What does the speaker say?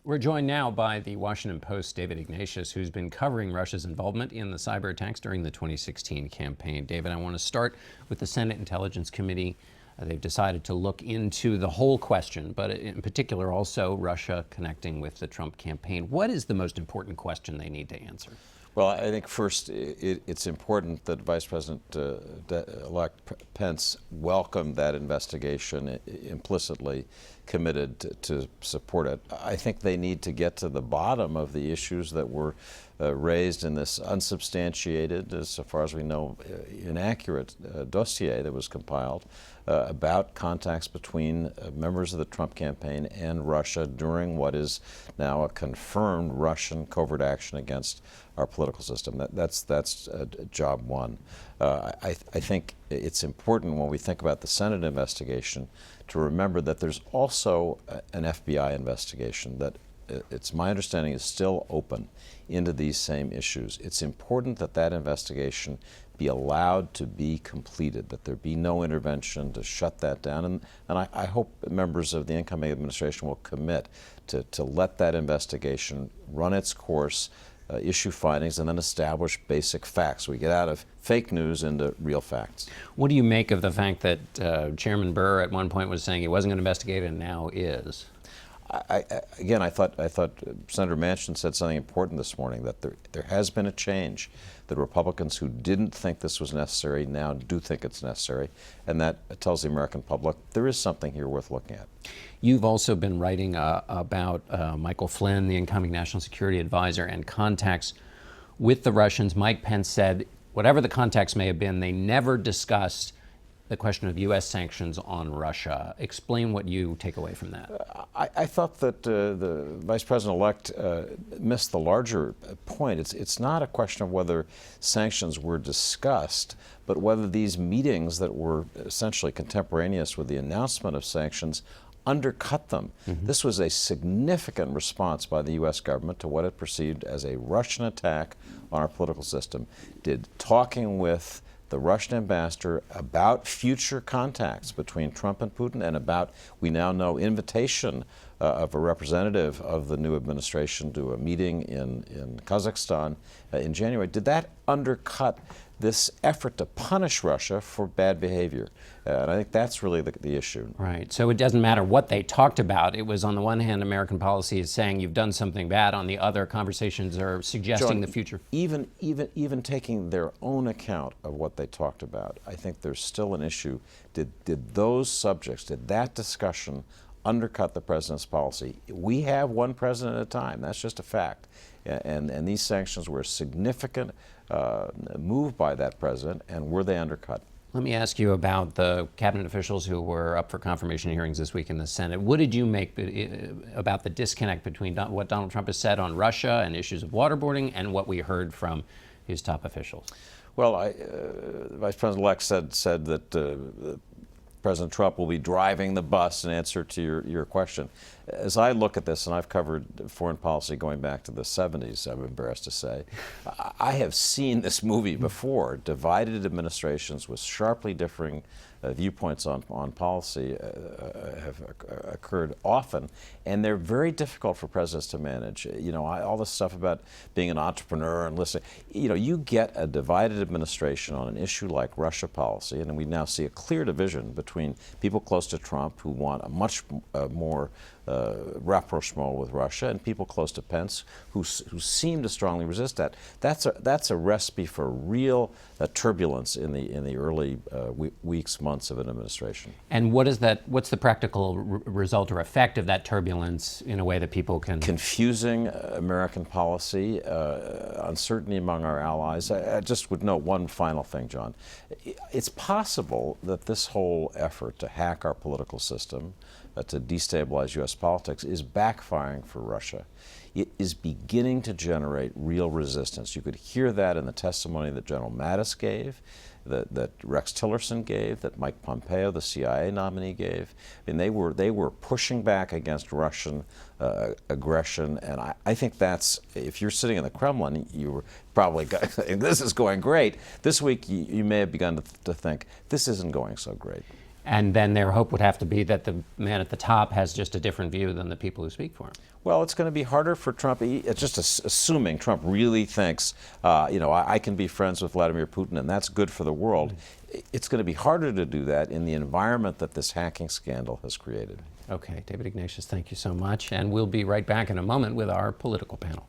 We're joined now by the Washington Post's David Ignatius, who's been covering Russia's involvement in the cyber attacks during the 2016 campaign. David, I want to start with the Senate Intelligence Committee. They've decided to look into the whole question, but in particular also Russia connecting with the Trump campaign. What is the most important question they need to answer? Well, I think first it's important that Vice President-elect Pence welcomed that investigation, implicitly committed to support it. I think they need to get to the bottom of the issues that were raised in this unsubstantiated, as far as we know, inaccurate dossier that was compiled about contacts between members of the Trump campaign and Russia during what is now a confirmed Russian covert action against our political system. That's job one. I think it's important when we think about the Senate investigation to remember that there's also an FBI investigation that it's my understanding is still open into these same issues. It's important that that investigation be allowed to be completed, that there be no intervention to shut that down. And I hope members of the incoming administration will commit to let that investigation run its course, issue findings, and then establish basic facts. We get out of fake news into real facts. What do you make of the fact that Chairman Burr at one point was saying he wasn't going to investigate and now is? Again, I thought Senator Manchin said something important this morning, that there has been a change. The Republicans who didn't think this was necessary now do think it's necessary, and that tells the American public there is something here worth looking at. You've also been writing about Michael Flynn, the incoming National Security Advisor, and contacts with the Russians. Mike Pence said whatever the contacts may have been, they never discussed the question of U.S. sanctions on Russia. Explain what you take away from that. I thought that the Vice President-elect missed the larger point. It's not a question of whether sanctions were discussed, but whether these meetings that were essentially contemporaneous with the announcement of sanctions undercut them. Mm-hmm. This was a significant response by the U.S. government to what it perceived as a Russian attack on our political system. Did talking with the Russian ambassador about future contacts between Trump and Putin, and about, we now know, invitation of a representative of the new administration to a meeting in Kazakhstan in January. Did that undercut this effort to punish Russia for bad behavior? And I think that's really the issue. Right. So it doesn't matter what they talked about. It was, on the one hand, American policy is saying you've done something bad. On the other, conversations are suggesting John, the future. Even taking their own account of what they talked about, I think there's still an issue. Did those subjects, did that discussion undercut the president's policy? We have one president at a time. That's just a fact. And these sanctions were a significant move by that president, and were they undercut? Let me ask you about the cabinet officials who were up for confirmation hearings this week in the Senate. What did you make about the disconnect between what Donald Trump has said on Russia and issues of waterboarding and what we heard from his top officials? Well, the Vice President-elect said that President Trump will be driving the bus, in answer to your question. As I look at this, and I've covered foreign policy going back to the 70s, I'm embarrassed to say, I have seen this movie before. Divided administrations with sharply differing viewpoints on policy have occurred often, and they're very difficult for presidents to manage. You know, all this stuff about being an entrepreneur and listening. You know, you get a divided administration on an issue like Russia policy, and we now see a clear division between people close to Trump who want a much more rapprochement with Russia, and people close to Pence who seem to strongly resist that. That's a recipe for real turbulence in the early weeks, months of an administration. And what's the practical result or effect of that turbulence in a way that people can? Confusing American policy, uncertainty among our allies. I just would note one final thing, John. It's possible that this whole effort to hack our political system, to destabilize U.S. politics, is backfiring for Russia. It is beginning to generate real resistance. You could hear that in the testimony that General Mattis gave, that Rex Tillerson gave, that Mike Pompeo, the CIA nominee, gave. I mean, they were pushing back against Russian aggression, and I think that's, if you're sitting in the Kremlin, you were probably, this is going great. This week, you may have begun to think, this isn't going so great. And then their hope would have to be that the man at the top has just a different view than the people who speak for him. Well, it's going to be harder for Trump, it's just assuming Trump really thinks, I can be friends with Vladimir Putin and that's good for the world. It's going to be harder to do that in the environment that this hacking scandal has created. Okay, David Ignatius, thank you so much. And we'll be right back in a moment with our political panel.